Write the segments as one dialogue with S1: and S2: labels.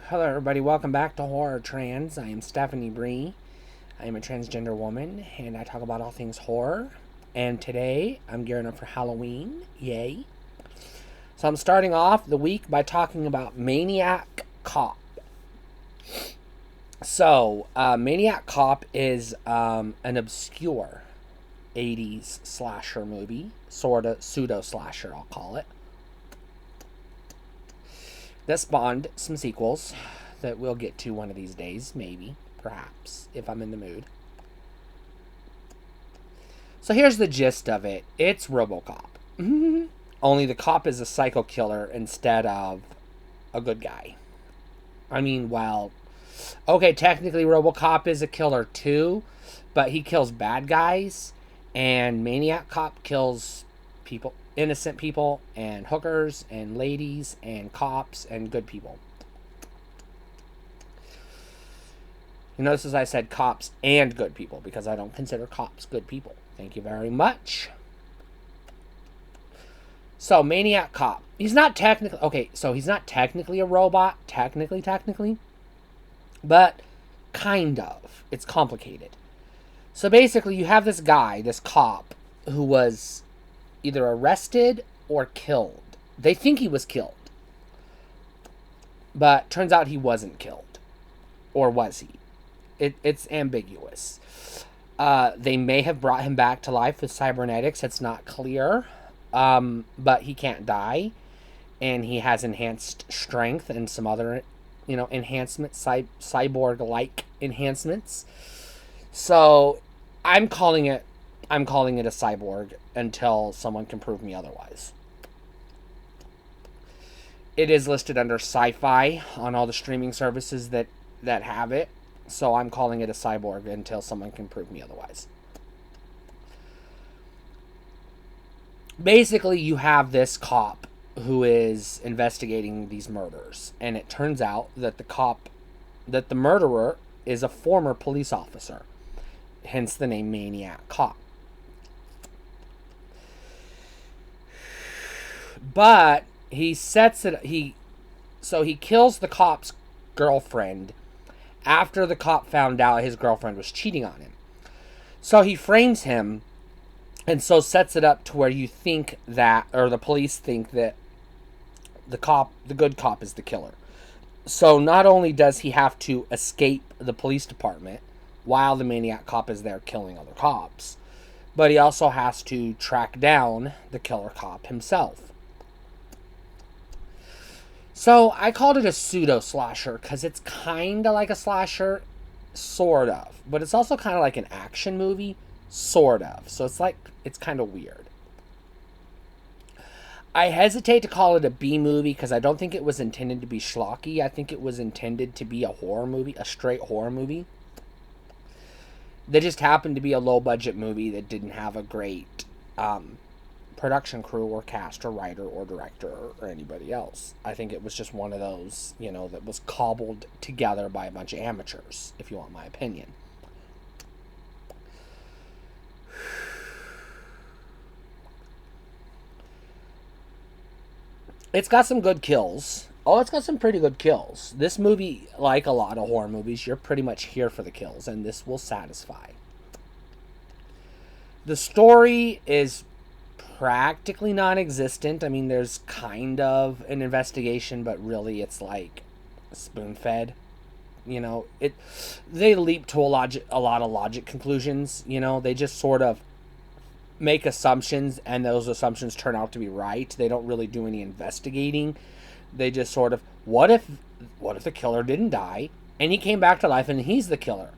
S1: Hello, everybody. Welcome back to Horror Trans. I am Stephanie Bree. I am a transgender woman, and I talk about all things horror. And today, I'm gearing up for Halloween. Yay. So I'm starting off the week by talking about Maniac Cop. So, Maniac Cop is an obscure 80s slasher movie. Sort of pseudo-slasher, I'll call it. That spawned some sequels that we'll get to one of these days, maybe, perhaps, if I'm in the mood. So here's the gist of it. It's Robocop. Only the cop is a psycho killer instead of a good guy. I mean, well, okay, technically Robocop is a killer too, but he kills bad guys, and Maniac Cop kills people, innocent people, and hookers, and ladies, and cops, and good people. You notice as I said cops and good people, because I don't consider cops good people. Thank you very much. So, Maniac Cop. He's not technically... Okay, so he's not technically a robot. Technically. But, kind of. It's complicated. So, basically, you have this guy, this cop, who was either arrested or killed. They think he was killed. But turns out he wasn't killed. Or was he? It's ambiguous. They may have brought him back to life with cybernetics. It's not clear. But he can't die. And he has enhanced strength and some other, enhancements, cyborg-like enhancements. So I'm calling it a cyborg until someone can prove me otherwise. It is listed under sci-fi on all the streaming services that have it. So I'm calling it a cyborg until someone can prove me otherwise. Basically, you have this cop who is investigating these murders. And it turns out that the murderer is a former police officer. Hence the name Maniac Cop. But he kills the cop's girlfriend after the cop found out his girlfriend was cheating on him. So he frames him and so sets it up to where you think that, or the police think that the good cop is the killer. So not only does he have to escape the police department while the Maniac Cop is there killing other cops, but he also has to track down the killer cop himself. So I called it a pseudo-slasher because it's kind of like a slasher, sort of. But it's also kind of like an action movie, sort of. So it's kind of weird. I hesitate to call it a B movie because I don't think it was intended to be schlocky. I think it was intended to be a horror movie, a straight horror movie. That just happened to be a low-budget movie that didn't have a great production crew or cast or writer or director or anybody else. I think it was just one of those, that was cobbled together by a bunch of amateurs, if you want my opinion. It's got some good kills. Oh, it's got some pretty good kills. This movie, like a lot of horror movies, you're pretty much here for the kills, and this will satisfy. The story is practically non-existent. I mean, there's kind of an investigation, but really it's like spoon-fed. They leap to a lot of logic conclusions. They just sort of make assumptions, and those assumptions turn out to be right. They don't really do any investigating. They just sort of, what if the killer didn't die and he came back to life and he's the killer?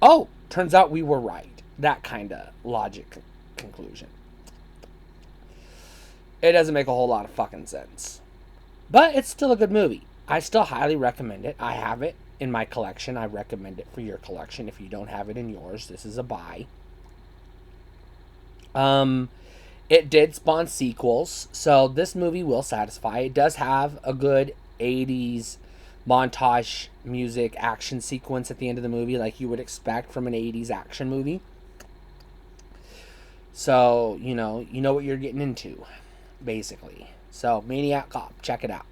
S1: Oh, turns out we were right. That kind of logic conclusion. It doesn't make a whole lot of fucking sense. But it's still a good movie. I still highly recommend it. I have it in my collection. I recommend it for your collection. If you don't have it in yours, this is a buy. It did spawn sequels, so this movie will satisfy. It does have a good 80s montage music action sequence at the end of the movie, like you would expect from an 80s action movie. So, you know what you're getting into, basically. So, Maniac Cop, check it out.